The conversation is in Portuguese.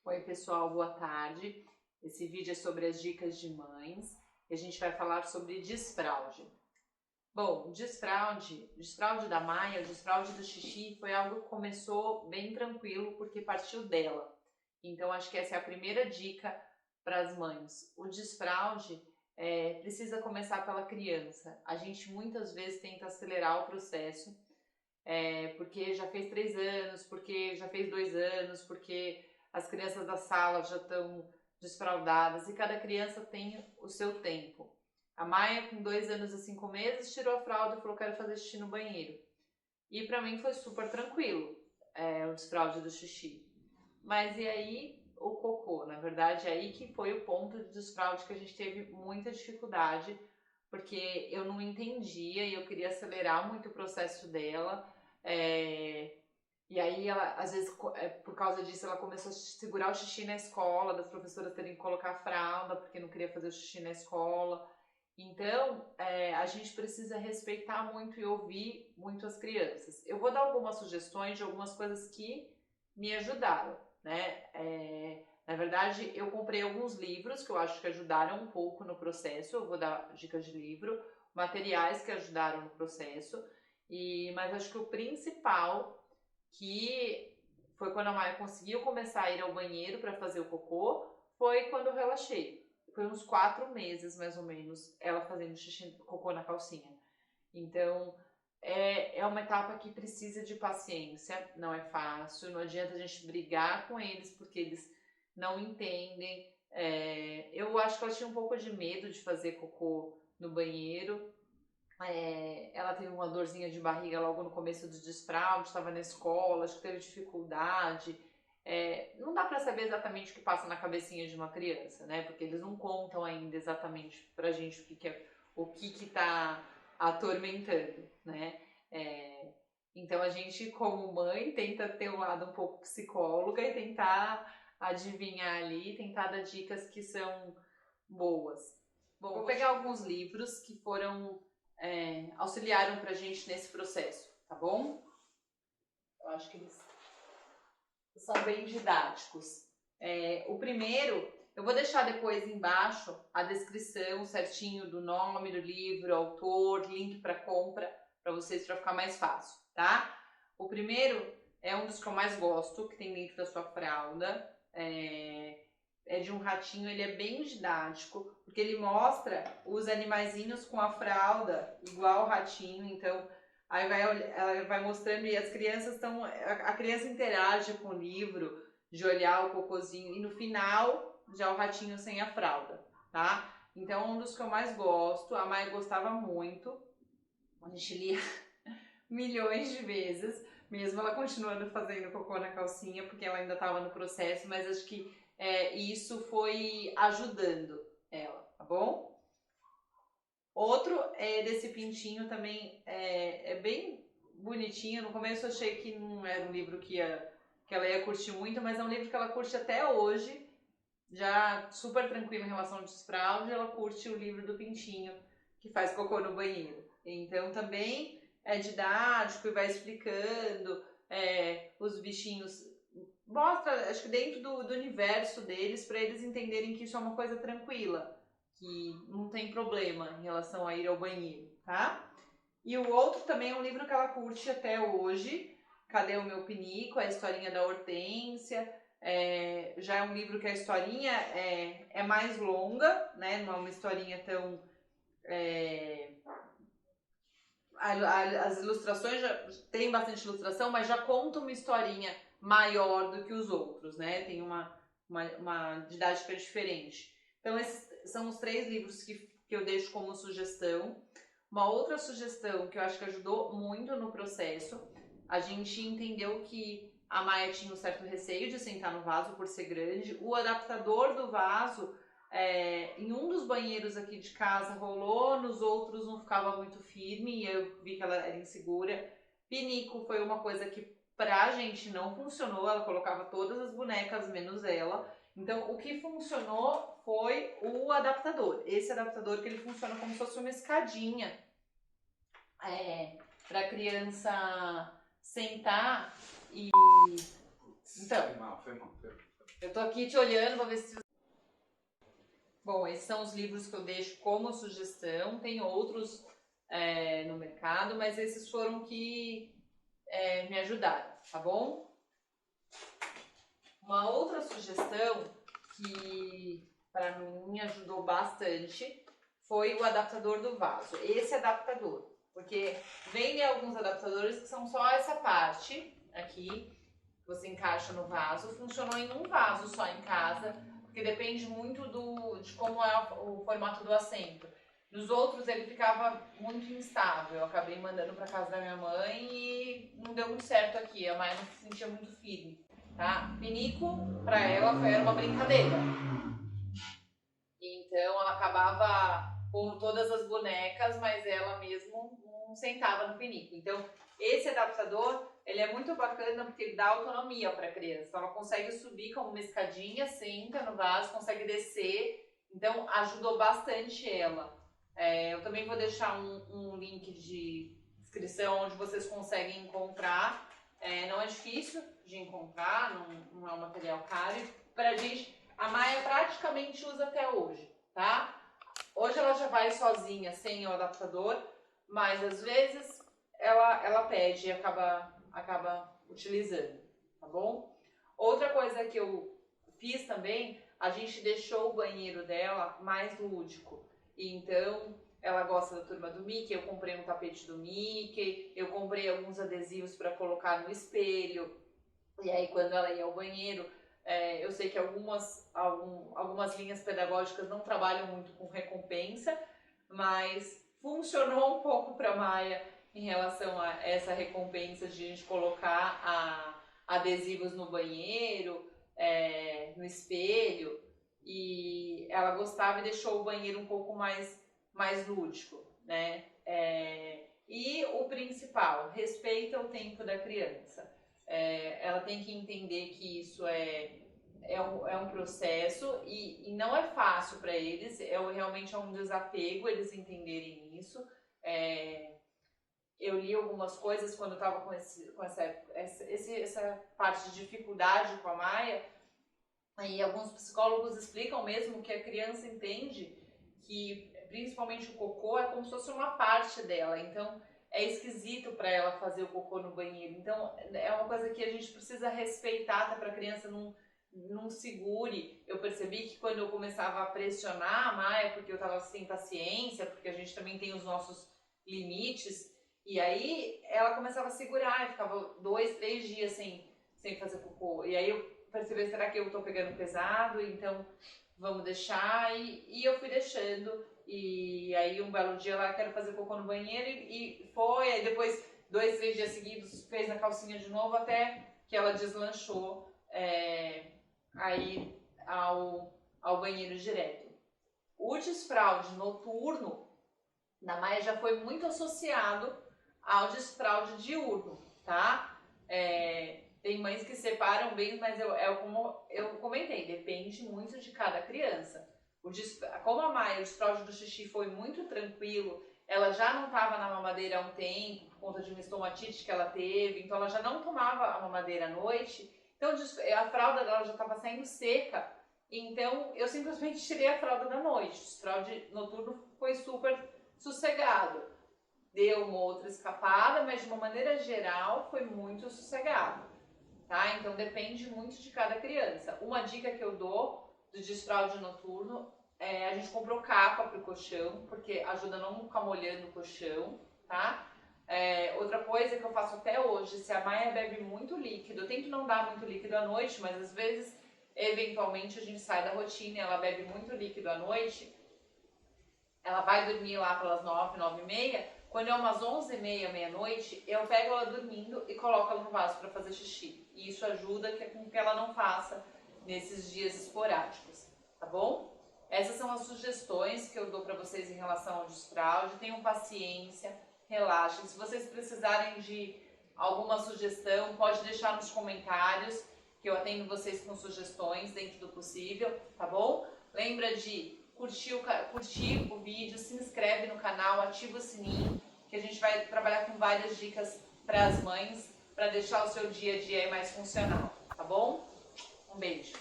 Oi pessoal, boa tarde. Esse vídeo é sobre as dicas de mães e a gente vai falar sobre desfraude. Bom, desfraude da Maia, o desfraude do xixi foi algo que começou bem tranquilo porque partiu dela. Então acho que essa é a primeira dica para as mães. O desfraude precisa começar pela criança. A gente muitas vezes tenta acelerar o processo porque já fez 3 anos, porque já fez 2 anos, porque as crianças da sala já estão desfraldadas e cada criança tem o seu tempo. A Maia, com 2 anos e 5 meses, tirou a fralda e falou: quero fazer xixi no banheiro. E pra mim foi super tranquilo o desfraude do xixi. Mas e aí o cocô? Na verdade, aí que foi o ponto de desfraude que a gente teve muita dificuldade, porque eu não entendia e eu queria acelerar muito o processo dela. E aí ela, às vezes, por causa disso, ela começou a segurar o xixi na escola, das professoras terem que colocar a fralda, porque não queria fazer o xixi na escola. Então, a gente precisa respeitar muito e ouvir muito as crianças. Eu vou dar algumas sugestões de algumas coisas que me ajudaram, né? Na verdade, eu comprei alguns livros que eu acho que ajudaram um pouco no processo. Eu vou dar dicas de livro, materiais que ajudaram no processo. Mas acho que o principal, que foi quando a Maia conseguiu começar a ir ao banheiro para fazer o cocô, foi quando eu relaxei. Foi uns 4 meses, mais ou menos, ela fazendo xixi, cocô na calcinha. Então, é uma etapa que precisa de paciência, não é fácil, não adianta a gente brigar com eles, porque eles não entendem. Eu acho que ela tinha um pouco de medo de fazer cocô no banheiro. Ela teve uma dorzinha de barriga logo no começo do desfraude, estava na escola, acho que teve dificuldade. Não dá para saber exatamente o que passa na cabecinha de uma criança, né? Porque eles não contam ainda exatamente pra gente o que tá atormentando, né? Então a gente, como mãe, tenta ter um lado um pouco psicóloga e tentar adivinhar ali, tentar dar dicas que são boas. Bom, vou pegar alguns livros que auxiliaram pra gente nesse processo, tá bom? Eu acho que eles são bem didáticos. O primeiro, eu vou deixar depois embaixo a descrição certinho do nome do livro, autor, link para compra, para vocês, para ficar mais fácil, tá? O primeiro é um dos que eu mais gosto, que tem dentro da sua fralda. É de um ratinho, ele é bem didático, porque ele mostra os animaizinhos com a fralda, igual o ratinho, então aí ela vai mostrando e as crianças a criança interage com o livro, de olhar o cocôzinho, e no final já o ratinho sem a fralda, tá? Então é um dos que eu mais gosto, a Maia gostava muito, a gente lia milhões de vezes, mesmo ela continuando fazendo cocô na calcinha, porque ela ainda estava no processo, mas acho que isso foi ajudando ela, tá bom? Outro desse pintinho também é bem bonitinho. No começo eu achei que não era um livro que ela ia curtir muito, mas é um livro que ela curte até hoje, já super tranquila em relação ao desfraude. Ela curte o livro do pintinho que faz cocô no banheiro. Então também é didático e vai explicando os bichinhos. Mostra, acho que dentro do universo deles, para eles entenderem que isso é uma coisa tranquila, que não tem problema em relação a ir ao banheiro, tá? E o outro também é um livro que ela curte até hoje, Cadê o Meu Pinico? A historinha da Hortência. Já é um livro que a historinha é mais longa, né? Não é uma historinha tão... As ilustrações já tem bastante ilustração, mas já conta uma historinha maior do que os outros, né? Tem uma didática diferente. Então esses são os 3 livros que eu deixo como sugestão. Uma outra sugestão que eu acho que ajudou muito no processo, a gente entendeu que a Maia tinha um certo receio de sentar no vaso por ser grande. O adaptador do vaso, em um dos banheiros aqui de casa rolou, nos outros não ficava muito firme e eu vi que ela era insegura. Pinico foi uma coisa que pra gente não funcionou, ela colocava todas as bonecas menos ela. Então o que funcionou foi o adaptador. Esse adaptador que ele funciona como se fosse uma escadinha pra criança sentar e... Então, Foi mal. Eu tô aqui te olhando, vou ver se... Bom, esses são os livros que eu deixo como sugestão. Tem outros no mercado, mas esses foram que me ajudaram, tá bom? Uma outra sugestão que para mim me ajudou bastante foi o adaptador do vaso. Esse adaptador, porque vendem alguns adaptadores que são só essa parte aqui, que você encaixa no vaso. Funcionou em um vaso só em casa, porque depende muito de como é o formato do assento. Nos outros ele ficava muito instável. Eu acabei mandando para casa da minha mãe e não deu muito certo aqui. A Maia não se sentia muito firme, tá? Pinico para ela era uma brincadeira. Então ela acabava com todas as bonecas, mas ela mesmo não sentava no pinico. Então esse adaptador, ele é muito bacana porque ele dá autonomia para a criança. Então ela consegue subir como uma escadinha, senta no vaso, consegue descer. Então ajudou bastante ela. Eu também vou deixar um link de inscrição onde vocês conseguem encontrar. Não é difícil de encontrar, não é um material caro. Pra gente, a Maia praticamente usa até hoje, tá? Hoje ela já vai sozinha, sem o adaptador, mas às vezes ela pede e acaba utilizando, tá bom? Outra coisa que eu fiz também, a gente deixou o banheiro dela mais lúdico. Então, ela gosta da Turma do Mickey, eu comprei um tapete do Mickey, eu comprei alguns adesivos para colocar no espelho. E aí, quando ela ia ao banheiro, eu sei que algumas linhas pedagógicas não trabalham muito com recompensa, mas funcionou um pouco para a Maia em relação a essa recompensa de a gente colocar adesivos no banheiro, no espelho. E ela gostava e deixou o banheiro um pouco mais lúdico, né? E o principal, respeita o tempo da criança. Ela tem que entender que isso é um processo e não é fácil para eles, realmente é um desapego eles entenderem isso. Eu li algumas coisas quando eu estava com essa parte de dificuldade com a Maia. E alguns psicólogos explicam mesmo que a criança entende que, principalmente o cocô, é como se fosse uma parte dela. Então, é esquisito para ela fazer o cocô no banheiro. Então, é uma coisa que a gente precisa respeitar, até para a criança não segure. Eu percebi que quando eu começava a pressionar a Maia, porque eu estava sem paciência, porque a gente também tem os nossos limites, e aí ela começava a segurar e ficava 2, 3 dias sem fazer cocô. E aí eu perceber, será que eu tô pegando pesado, então vamos deixar, e eu fui deixando, e aí um belo dia ela quer fazer cocô no banheiro, e foi, aí depois 2, 3 dias seguidos fez na calcinha de novo, até que ela deslanchou aí ao banheiro direto. O desfraude noturno da Maia já foi muito associado ao desfraude diurno, tá? Tem mães que separam bem, mas como eu comentei, depende muito de cada criança. Como a Maia, o desfraude do xixi foi muito tranquilo, ela já não estava na mamadeira há um tempo, por conta de uma estomatite que ela teve, então ela já não tomava a mamadeira à noite, então a fralda dela já estava saindo seca, então eu simplesmente tirei a fralda da noite. O desfraude noturno foi super sossegado. Deu uma outra escapada, mas de uma maneira geral foi muito sossegado. Tá? Então depende muito de cada criança. Uma dica que eu dou do desfraude noturno a gente comprou capa para o colchão, porque ajuda a não ficar molhando o colchão, tá? Outra coisa que eu faço até hoje, se a Maia bebe muito líquido, eu tento não dar muito líquido à noite, mas às vezes, eventualmente, a gente sai da rotina e ela bebe muito líquido à noite, ela vai dormir lá pelas 9, 9h30, quando é umas 11h30, meia-noite, eu pego ela dormindo e coloco ela no vaso para fazer xixi. E isso ajuda com que ela não faça nesses dias esporádicos, tá bom? Essas são as sugestões que eu dou para vocês em relação ao desfraude. Tenham paciência, relaxem. Se vocês precisarem de alguma sugestão, pode deixar nos comentários, que eu atendo vocês com sugestões dentro do possível, tá bom? Lembra de curtir o vídeo, se inscreve no canal, ativa o sininho, que a gente vai trabalhar com várias dicas para as mães, para deixar o seu dia a dia mais funcional, tá bom? Um beijo!